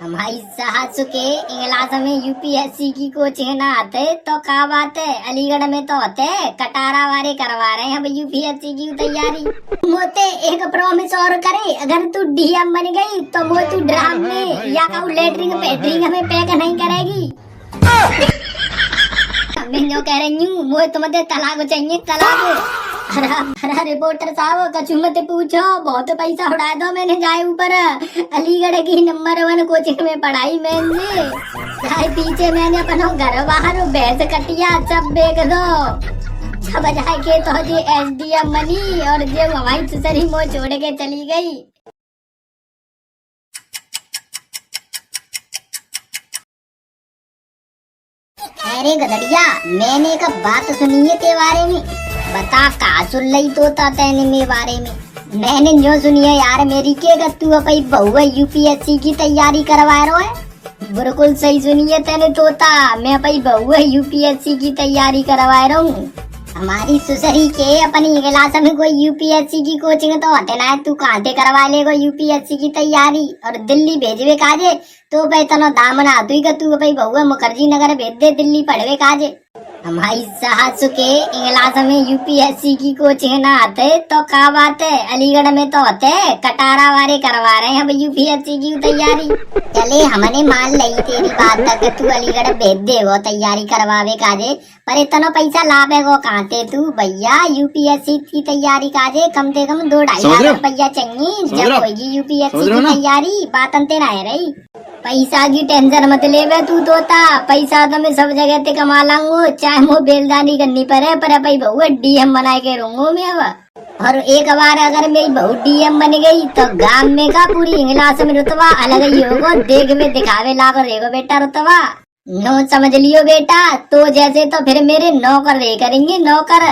हमारी साहस के इंग्लास में यूपीएससी की कोचिंग ना आते तो क्या बात है, अलीगढ़ में तो होते कटारा वाले करवा रहे हैं अब यूपीएससी की तैयारी। मोते एक प्रॉमिस और करे, अगर तू डीएम बन गई तो वो तू ड्राम में या कहूँ लेटरिंग पेटरिंग हमें पैक नहीं करेगी। मैं जो कह रही हूँ वो तुम्हें तलाक चाहिए, तलाक। हरा रिपोर्टर साहब कछु मत पूछो, बहुत पैसा उड़ा दो मैंने जाए ऊपर अलीगढ़ की नंबर 1 कोचिंग में पढ़ाई मैंने। जाए पीछे मैंने अपना घर बाहर भैंस कटिया सब बेच दो। जब जाए के तो जी एसडीएम बनी और जब हमारी सुसरी मोह छोड़ के चली गई। अरे गधड़िया, मैंने एक बात सुनी है के बारे में, बता का सुन ली तोता तेने मेरे बारे में। मैंने जो सुनी है यार मेरी के तू अपनी बहू यूपीएससी की तैयारी करवा रहा है। बिल्कुल सही सुनी है तेने तोता, मैं अपनी बहू यूपीएससी की तैयारी करवा रहा हूँ। हमारी सुसरी के अपनी क्लास में कोई यूपीएससी की कोचिंग तो होते ना है, तू कहाँ से करवा लेगा यूपीएससी की तैयारी और दिल्ली भेजवे काजे तो पैतनो दाम ना तू तू भाई बहुआ मुखर्जी नगर भेज दे दिल्ली पढ़वे काजे। हमारी साहस के इंग्लास में यूपीएससी की कोचिंग ना आते तो क्या बात है, अलीगढ़ में तो होते कटारा वाले करवा रहे हैं अब यूपीएससी की तैयारी। चले हमने मान ली तेरी बात तक, तू अलीगढ़ भेज दे वो तैयारी करवावे काजे, पर इतना पैसा लाभे को कहाते तू भैया यूपीएससी की तैयारी काजे कम से कम 2-2.5 रुपया चाहिए जब होगी यूपीएससी की तैयारी। बात अंते ना है रही, पैसा की टेंशन मत ले तू तोता, पैसा तो मैं सब जगह ते कमा लाऊंगा, चाहे वो बेलदानी करनी पड़े, पर भाई बहू डीएम बना के रहूंगा मैं अब। और एक बार अगर मेरी बहू डीएम बन गई तो गांव में का पूरी इंग्लास में रुतबा अलग ही होगा, देख में दिखावे लाग रहेगा बेटा रुतबा। नो समझ लियो बेटा, तो जैसे तो फिर मेरे नौकर रहे करेंगे नौकर।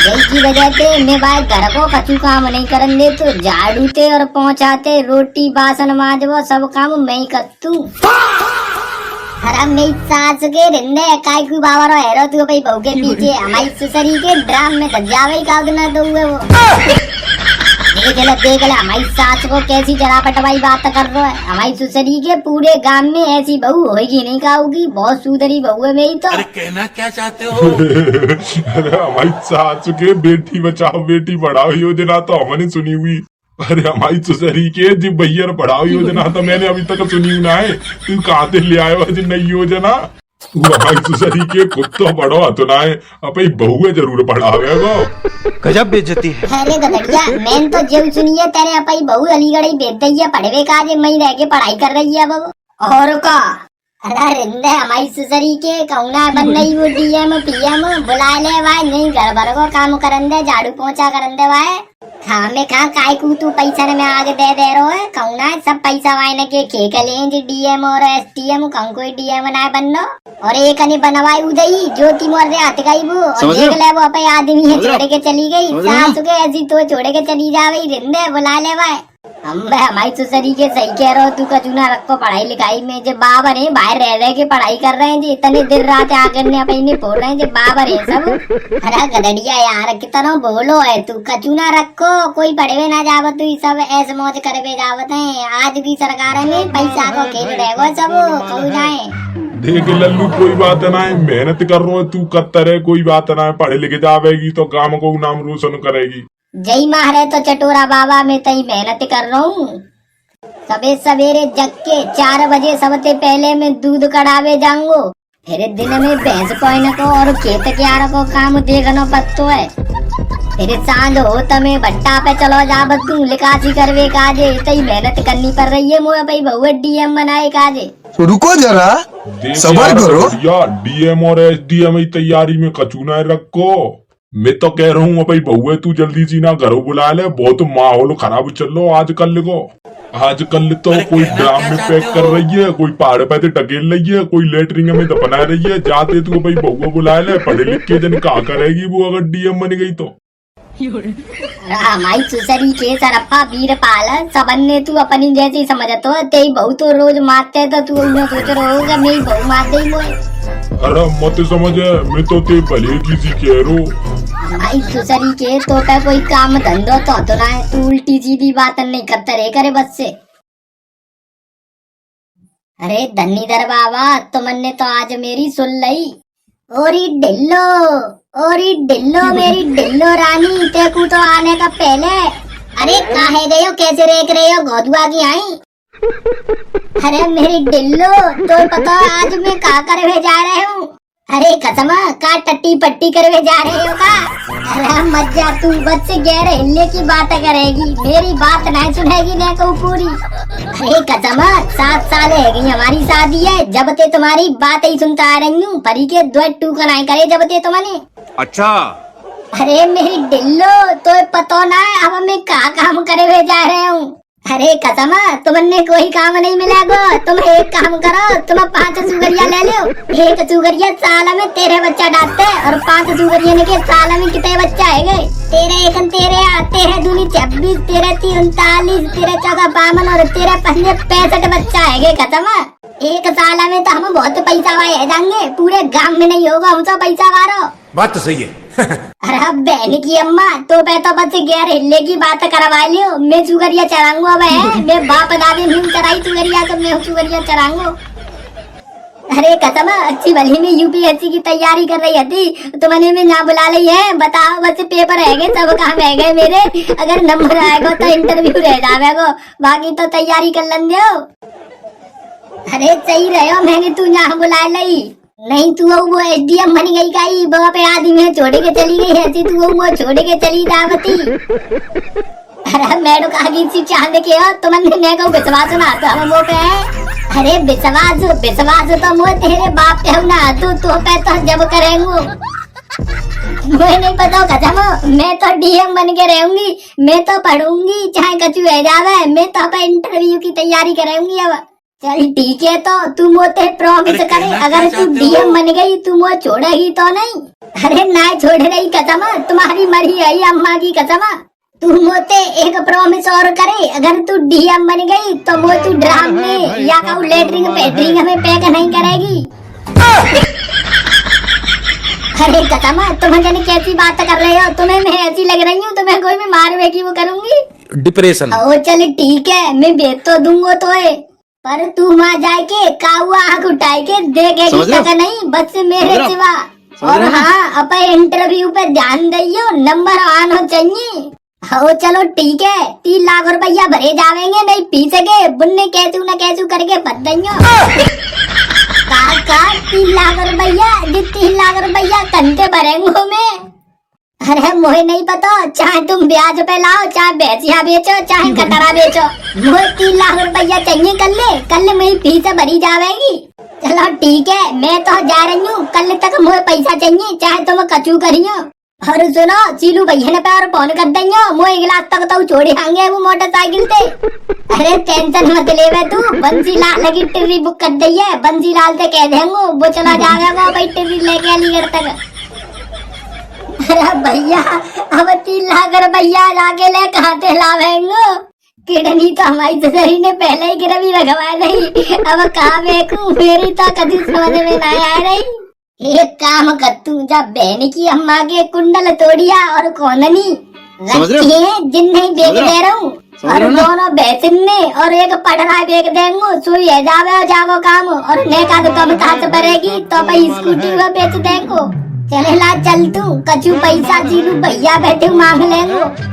की वजह से मैं भाई घर को कछु काम नहीं करन दे, तो झाड़ू ते और पहुँचाते रोटी बासन माजवो सब काम मैं ही करतू। अरे मेरी सास के रिंदे काय को बाबा रो हेरो तू भाई बहू के पीछे हमारी सुसरी के ड्राम में सजावे ही काग ना दो वो। देख ले हमारी सास को कैसी जरा पटवाई बात कर रहा है। हमारी सुसरी के पूरे गांव में ऐसी बहू होगी नहीं कहोगी, बहुत सुधरी बहू है मेरी तो। अरे कहना क्या चाहते हो? अरे हमारी सास के बेटी बचाओ बेटी पढ़ाओ योजना तो हमने सुनी हुई, अरे हमारी सुसरी के जी भैया पढ़ाओ योजना तो मैंने अभी तक सुनी ना है। तू कहाँ से ले आयो जी नई योजना? तू हमारी सुसरी के खुद तो पढ़ो तो ना है, अपनी बहू जरूर पढ़ावे वो। गजब बेइज्जती है। अरे गधड़िया, मैंने तो जब सुनी है तेरे अपनी बहू अलीगढ़ ही भेज दी है पढ़वे का, जे मई रह के पढ़ाई कर रही है अब। और का अरे रिंदे हमारी सुसरी के कौना बन रही वो डीएम पीएम बुला ले भाई, नहीं घर भर को काम करन दे, झाड़ू पोछा करन दे भाई। हाँ मैं कहा काय को तू पैसा में आगे दे रहे हो कौना सब पैसा वाइने के खेक ले डीएम और एसटीएम कहूँ कोई डीएम ना बननो। और एक ने बनवाई उदई ज्योति मोर दे हाथ गई वो, और देख ले वो अपने आदमी है छोड़ के चली गई, सासु के ऐसी तो छोड़ के चली जावे रिंदे बुला ले भाई। हम हमारी सुसरी के सही कह रहे हो, तू कचूना रखो पढ़ाई लिखाई में, जब बाबर है बाहर रह के पढ़ाई कर रहे हैं जी, इतने दिन रात आकर ने अपने बोल रहे हैं जब बाबर है सब। अरे गधड़िया यार कितना बोलो है तू, कचूना रखो कोई पढ़वे ना जावत, तू सब ऐसे मौज करवे जावत है। आज की सरकार में पैसा को खेल रहे सब कहू जाए। देख लल्लू कोई बात ना है, मेहनत कर रो तू कत्तर है, कोई बात ना है, पढ़े लिखे जावेगी तो गाँव को नाम रोशन करेगी। जय मारे तो चटोरा बाबा मैं तई मेहनत कर रहा हूँ, सबे सवेरे जग के 4 बजे सबसे पहले मैं दूध कढ़ावे जाऊंगो, फिर दिन में भैंस कोइन को और खेत के आर को काम देखना पत्तो है, फिर सांझ हो तमे भट्टा पे चलो जा तू लिकासी करवे काजे, तई मेहनत करनी पड़ रही है मोए भाई बहु डीएम बनाए काजे। रुको जरा सबर करो यार, डीएम और एसडीएम की तैयारी में कचूना रखो। मैं तो कह रहा हूँ भाई बहू तू जल्दी सी ना घरों बुला ले, बहुत माहौल खराब चल रहा आजकल को। आजकल तो कोई ड्राम में पैक कर रही है, कोई पहाड़ पे टकेल रही है, कोई लेटरिंग में दफना रही है, जाते तू भाई बहू बुला ले, पढ़े लिख के जन कहा करेगी वो अगर डीएम बन गई तो। हमारी सुसरी के सरप्पा वीर पाल सबन्ने तू अपनी जैसी समझतो, तेरी बहू तो रोज मारते तो तू सोच रहा होगा मेरी बहू मार दे मोए। अरे मत समझ, मैं तो ते भले किसी कह रो। भाई सुसरी के तो पे कोई काम धंधो तो ना है, तू उल्टी सीधी बात नहीं करते रहे करे बस से। अरे धन्नीधर बाबा, तुमने तो आज मेरी सुन ली। ओरी डिल्लो मेरी डिल्लो रानी, तेकू तो आने का पहले। अरे काहे गए हो, कैसे रेख रहे हो, गोदुआ की आई। अरे मेरी डिल्लो, तो पता आज मैं कहाँ करवे जा रहे हूँ। अरे कसमा का टट्टी पट्टी करवे जा रहे हो का। अरे मत जा तू, बच्चे गहरे हिलने की बातें करेगी, मेरी बात नहीं सुनेगी ने को पूरी। अरे कसमा 7 साल है गई हमारी शादी है, जब ते तुम्हारी बात ही सुनता आ रही हूँ। परी के 2 टू का नहीं करे जब ते तुमने। अच्छा। अरे मेरी डिल्लो, तो पता ना है अब मैं क्या काम करे हुए जा रहे हूँ। अरे कसमा तुमने कोई काम नहीं मिलेगा, तुम एक काम करो, तुम 5 सुगरिया ले लो। एक सुगरिया साल में 13 बच्चा डालते और 5 सुगरिया के साल में कितने बच्चा है। 13 दूनी 26, 13 3 39, 13 4 52 और 13 5 65 बच्चा है। कसमा एक साल में तो हम बहुत पैसा वाले जाएंगे, पूरे गांव में नहीं होगा हम तो पैसा वारो। बात तो सही है। अरे बहन की अम्मा, तो बस गैर हिलने की बात करवा लियो। मैं सुगरिया चराऊंगा अब मैं बाप दादी नहीं चराई सुगरिया, तो मैं सुगरिया चराऊंगा। अरे कसमा अच्छी भली में यूपीएससी की तैयारी कर रही थी, तो मैंने में ना बुला ली है। बताओ बस पेपर है गए, सब काम है गए मेरे। अगर नंबर आएगा तो इंटरव्यू रह जाएगा, बाकी तो तैयारी कर लेंगे। अरे सही रहो, मैंने तू यहाँ बुला ली नहीं। तू वो एसडीएम बन गई का ही बाप आदमी में छोड़ के चली गई ऐसी, तू वो छोड़ के चली जावती। अरे मैडम आगे सी चांद के हो, तुमने ने को विश्वास ना तो हम वो पे है। अरे विश्वास तो मो तेरे बाप पे ना, तू पे तो जब करेंगे। मुझे नहीं पता कसम, मैं तो डीएम बन के रहूंगी, मैं तो पढ़ूंगी चाहे कचू है जावे, मैं तो पे इंटरव्यू की तैयारी करूंगी। अब चल ठीक है, तो तू मोते प्रॉमिस करे, अगर तू डीएम बन गई तू मो छोड़ेगी तो नहीं। अरे ना छोड़ रही कसम, तुम्हारी मरी है अम्मा की कसम। तू मोते एक प्रॉमिस और करे, अगर तू डीएम बन गई तो वो तू ड्राम में या कहूँ लेटरिंग पेटरिंग हमें पैक नहीं करेगी। अरे कसम, तुम जाने कैसी बात कर रहे हो, तुम्हें मैं ऐसी लग रही हूँ, तुम्हें कोई मैं मारवे की वो करूंगी। डिप्रेशन। ओ चल ठीक है, मैं भेज तो दूंगा तो है, पर तू वहाँ जाके काहुआ आँख उठाए के देखेगी तक नहीं, बस मेरे सिवा। और हाँ अपन इंटरव्यू पे ध्यान दियो, नंबर आन हो चाहिए। हो चलो ठीक है, 3 लाख रुपया भरे जावेंगे, नहीं पी सके बुन्ने कैसू न कैसू करके बद दियो। का 3 लाख रुपया, 3 लाख रुपया कंते भरेंगे में। अरे मुझे नहीं पता, चाहे तुम ब्याज पे लाओ, चाहे भैंसिया बेचो, चाहे कटरा बेचो, मुझे 3 लाख रुपया चाहिए। कल मेरी फीस भरी जाएगी। चलो ठीक है, मैं तो जा रही हूँ, कल तक मुझे पैसा चाहिए, चाहे तुम कचू करियो। और सुनो सीलू भैया ने पे और फोन कर देंगे, मुझे 1 लाख तक तो छोड़े आएंगे वो मोटरसाइकिल से। अरे टेंशन मत ले तू, बंसी लाल की टिर्री बुक कर दी है, बंसी लाल से कह देंगे वो चला जाएगा भाई टिर्री लेके अलीगढ़ तक। अरे भैया अब 3 लाख रुपया जाके ले कहाँ से लावेंगे, किडनी तो हमारी ससुरी ने पहले ही गिरवी रखवा दी, अब कहाँ बेचूं, मेरी तो कभी समझ में नहीं आ रही। एक काम कर तू, जब बहन की अम्मा के कुंडल तोड़िया और कोननी रखी है जिन नहीं बेच दे रहा हूँ, और दोनों बेचन ने और एक पढ़ना बेच देंगे, सुई है जावे जागो काम, और नेका तो कम खास पड़ेगी तो भाई स्कूटी वो बेच देंगे। चले ला चल तू, कचू पैसा जीलू भैया बैठे मांग लेंगे।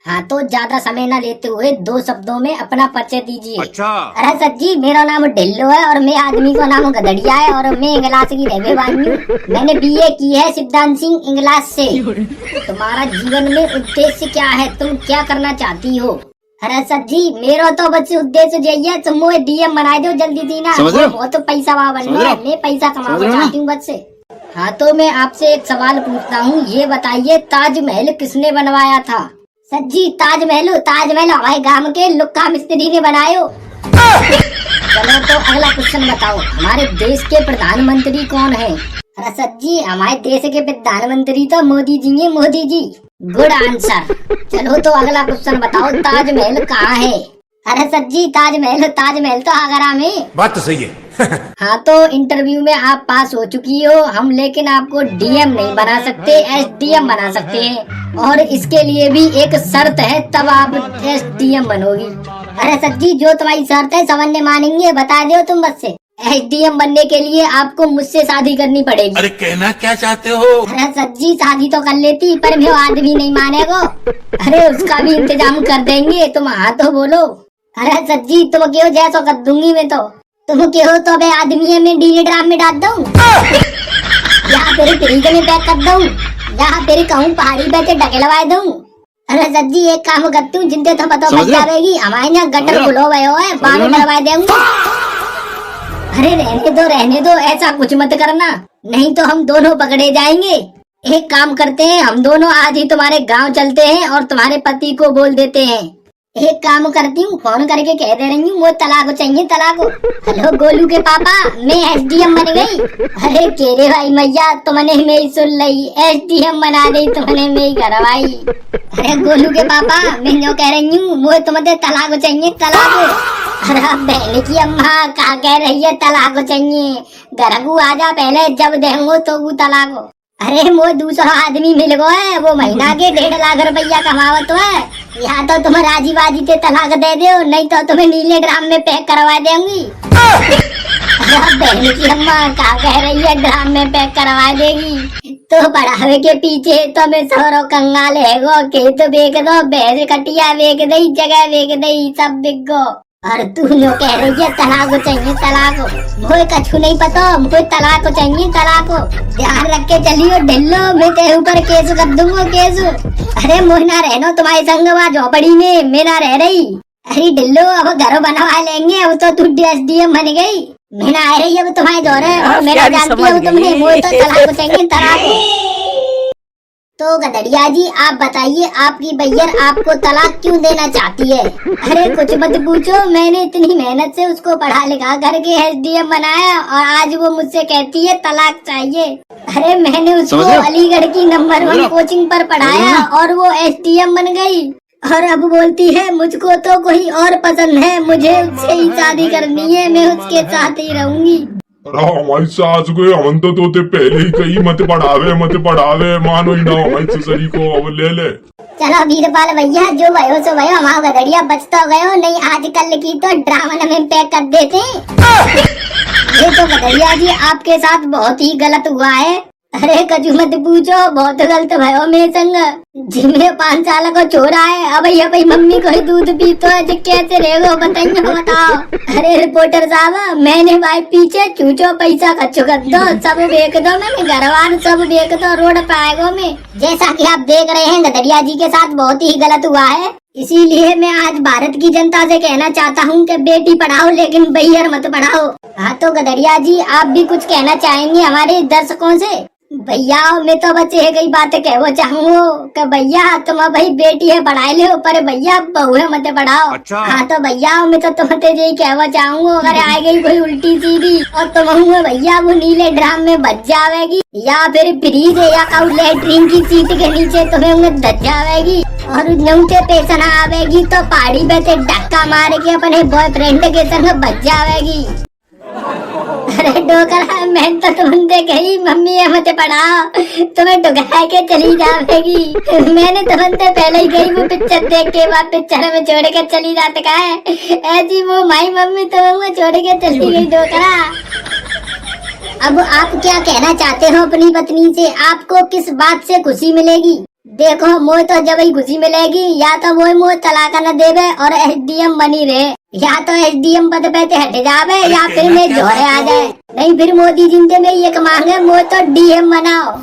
हाँ तो ज्यादा समय न लेते हुए 2 शब्दों में अपना परिचय दीजिए। अच्छा। अरे सर जी, मेरा नाम ढिल्लो है और मैं आदमी का नाम गदड़िया है और मैं इंग्लास की रहने वाली हूँ। मैंने बीए की है सिद्धांत सिंह इंग्लास से। तुम्हारा जीवन में उद्देश्य क्या है, तुम क्या करना चाहती हो? अरे सर जी, मेरा तो बस उद्देश्य यही है, तुम मुझे डीएम बनाए दो जल्दी सी ना, बहुत पैसा वाह बनना है, मैं पैसा कमाना चाहती हूँ बस से। हाँ तो मैं आपसे एक सवाल पूछता हूँ, ये बताइए ताजमहल किसने बनवाया था? सर जी ताजमहल हमारे गांव के लुक्का मिस्त्री ने बनायो। चलो तो अगला क्वेश्चन बताओ, हमारे देश के प्रधानमंत्री कौन है? अरे सर जी, हमारे देश के प्रधानमंत्री तो मोदी जी हैं, मोदी जी। Good answer. चलो तो अगला क्वेश्चन बताओ, ताजमहल कहाँ है? अरे सर जी, ताजमहल तो आगरा में। बात तो सही है। हाँ तो इंटरव्यू में आप पास हो चुकी हो, हम लेकिन आपको डीएम नहीं बना सकते, एसडीएम बना सकते हैं, और इसके लिए भी एक शर्त है, तब आप एसडीएम बनोगी। अरे सर जी, जो तुम्हारी शर्त है समझने मानेंगे, बता दो तुम बस से। SDM बनने के लिए आपको मुझसे शादी करनी पड़ेगी। अरे कहना क्या चाहते हो? अरे सर जी, शादी तो कर लेती पर मैं आदमी नहीं मानेगा। अरे उसका भी इंतजाम कर देंगे, तुम हाँ तो बोलो। अरे सर जी, तुम क्यों जैसो कर दूंगी मैं तो। तुम क्यों तो मैं आदमी में डीले ड्राम में डाल दूं या तेरे फ्रीज में पैक कर दूं या तेरे कहूँ पहाड़ी पे ढकेलवा दूं। अरे सर जी, एक काम करती हूँ, जिनते तो पता बच जाएगी। हमारे यहाँ गटर खुलो गए हो है, पानी डलवा देंगे। अरे रहने दो, ऐसा कुछ मत करना, नहीं तो हम दोनों पकड़े जाएंगे। एक काम करते हैं, हम दोनों आज ही तुम्हारे गांव चलते हैं और तुम्हारे पति को बोल देते हैं। एक काम करती हूँ, फोन करके कह दे रही हूँ, वो तलाक चाहिए, तलाक। हेलो गोलू के पापा, मैं SDM बन गई। अरे केरे भाई मैया, तुमने मेरी सुन ली, SDM बना दी तुमने मेरी घरवाई। अरे गोलू के पापा, मैं जो कह रही हूँ, वो तुम्हें तलाक चाहिए, तलाक। अरे बहन की अम्मा क्या कह रही है, तलाक चाहिए? घर को आजा पहले, जब देंगो तो वो तलाक। अरे वो दूसरा आदमी मिल गो है, वो महीना के 1.5 लाख रुपया कमावत है। या तो तुम राजी बाजी से तलाक दे दो, नहीं तो तुम्हें नीले ड्राम में पैक करवा देंगी। बहन की अम्मा क्या कह रही है, ड्राम में पैक करवा देगी? तो बढ़ावे के पीछे तो मैं सौरो कंगाल है गो, खेत बेच दो, भैंस कटिया बेच दई, जगह बेच दई, सब बिक गो। और तू नो कह रही है तलाक चाहिए, तलाक। मुझे कछु नहीं पता, मुझे तलाक चाहिए, तलाक। ध्यान रख के चलियो ढिल्लो, मैं तेरे ऊपर केस कर दूंगा, केस। अरे मुझे ना रहना तुम्हारे संग वहाँ झोपड़ी में, मैं ना रह रही। अरे ढिल्लो, अब घर बनवा लेंगे, अब तो तू SDM बन गई। मैं ना आ रही अब तुम्हारे दौरे, और मेरा जानती हो तुमने, मुझे तो तलाक चाहिए, तलाक। तो गदड़िया जी, आप बताइए, आपकी बैयर आपको तलाक क्यों देना चाहती है? अरे कुछ मत पूछो, मैंने इतनी मेहनत से उसको पढ़ा लिखा करके SDM बनाया और आज वो मुझसे कहती है तलाक चाहिए। अरे मैंने उसको अलीगढ़ की नंबर 1 कोचिंग पर पढ़ाया और वो SDM बन गई, और अब बोलती है मुझको तो कोई और पसंद है, मुझे उससे ही शादी करनी है, मैं उसके साथ ही रहूंगी। अरे हमारी सास को हम तो तोते पहले ही कही मत पढ़ावे, मानो ही ना हमारी ससुरी को, अब ले ले। चलो वीरपाल भैया, जो भयो सो भयो, हमारा गदड़िया बच तो गयो, नहीं आजकल की तो ड्रामन में पैक कर देते। ये तो गदड़िया जी आपके साथ बहुत ही गलत हुआ है। अरे कछु मत पूछो, बहुत गलत भयो मेरे संग। जिम्मे 5 साल को छोरा है, अब मम्मी को ही दूध पीतो है, जो कैसे रहेगो बताइए, बताओ। अरे रिपोर्टर साहब, मैंने भाई पीछे चूचो पैसा खर्च कर दो, सब बेच दो, मैंने घरवार सब बेच दो, रोड पे आएगो में। जैसा कि आप देख रहे हैं, गदड़िया जी के साथ बहुत ही गलत हुआ है। इसीलिए मैं आज भारत की जनता से कहना चाहता हूँ कि बेटी पढ़ाओ लेकिन बैयर मत पढ़ाओ। हाँ तो गदड़िया जी, आप भी कुछ कहना चाहेंगे हमारे दर्शकों से? भैया मैं तो बच्चे कई बातें कहना चाहूंगा कि भैया तुम भाई बेटी है पढ़ाई ले, पर भैया बहू है मत पढ़ाओ। अच्छा। हाँ तो भैया मैं तो तुम्हें यही कहना चाहूंगा, अगर आ गई कोई उल्टी सीधी और तुम भैया वो नीले ड्राम में बच जाएगी, या फिर फ्रीज या लेटरिन की सीट के नीचे तुम्हें धस जाएगी, और नीचे पेशन आवेगी तो पहाड़ी पे से धक्का मार के अपने बॉयफ्रेंड के संग बच जाएगी। अरे डोकरा, मैं तो तुमसे कही मम्मी मत पढ़ाओ, तुम्हें डुगा के चली जाएगी। मैंने तुमसे पहले ही कही, वो पिक्चर देख के बाद पिक्चर में छोड़ के चली जाते का है, ऐसी वो माई मम्मी तुम्हें छोड़ के चली गई डोकरा। अब आप क्या कहना चाहते हो अपनी पत्नी से? आपको किस बात से खुशी मिलेगी? देखो मोह तो जब ही खुशी मिलेगी, या तो वो मोह तलाक न देवे और SDM बनी रहे, या तो SDM पद पे से हट जावे, या फिर मैं जोरे आ जाए। नहीं फिर मोदी जी से मैं ये मांगे, मोह तो DM बनाओ।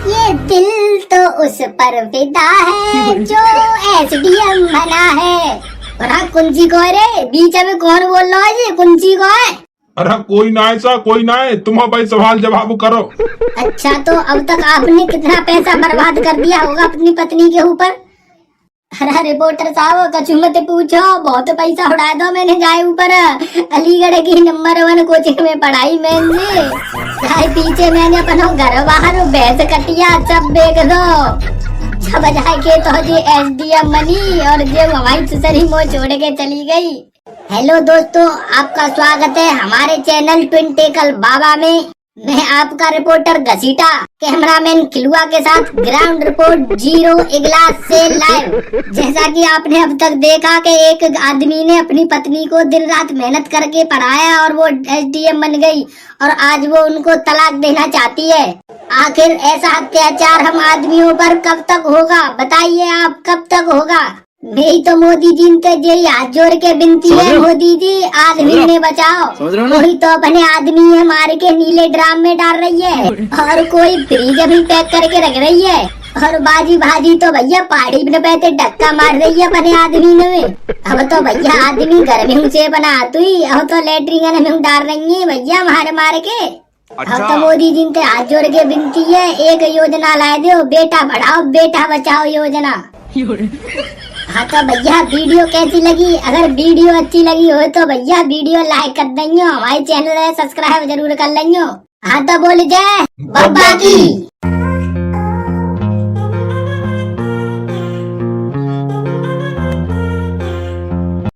ये दिल तो उस पर फिदा है जो SDM बना है। और कुंजी को रे, बीच में कौन बोल रहा है? कुंजी को है? अरे कोई ना ऐसा, कोई ना है, तुम भाई सवाल जवाब करो। अच्छा तो अब तक आपने कितना पैसा बर्बाद कर दिया होगा अपनी पत्नी के ऊपर? अरे रिपोर्टर साहब कछु मत पूछो, बहुत पैसा उड़ा दो मैंने जाए ऊपर। अलीगढ़ की नंबर 1 कोचिंग में पढ़ाई मैंने, जाए पीछे मैंने अपना घर बाहर भैंस कटिया सब बेच दो, जब जाके तो ये SDM बनी और ये हमारी ससुरी मोह छोड़ के चली गई। हेलो दोस्तों, आपका स्वागत है हमारे चैनल ट्विन टेकल बाबा में। मैं आपका रिपोर्टर घसीटा कैमरामैन खिलुआ के साथ ग्राउंड रिपोर्ट 0 इगलास से लाइव। जैसा कि आपने अब तक देखा कि एक आदमी ने अपनी पत्नी को दिन रात मेहनत करके पढ़ाया और वो SDM बन गई और आज वो उनको तलाक देना चाहती है। आखिर ऐसा अत्याचार हम आदमियों पर कब तक होगा, बताइए आप, कब तक होगा? मेरी तो मोदी जी ने यही हाथ जोड़ के विनती है, मोदी जी आदमी ने बचाओ। कोई तो अपने आदमी है मार के नीले ड्राम में डाल रही है और कोई फ्रीज में पैक करके रख रही है और बाजी भाजी तो भैया पहाड़ी में बैठे धक्का मार रही है अपने आदमी में। अब तो भैया आदमी घर में से बना तुई, अब तो लेटरिन में डाल रही है भैया मार के। अब तो मोदी जी ने हाथ जोड़ के विनती है, एक योजना ला दो, बेटा पढ़ाओ बेटा बचाओ योजना। हाँ तो भैया वीडियो कैसी लगी? अगर वीडियो अच्छी लगी हो तो भैया वीडियो लाइक कर देंगे, हमारे चैनल सब्सक्राइब जरूर कर लेंगे। हाँ तो बोल जय बाबा की।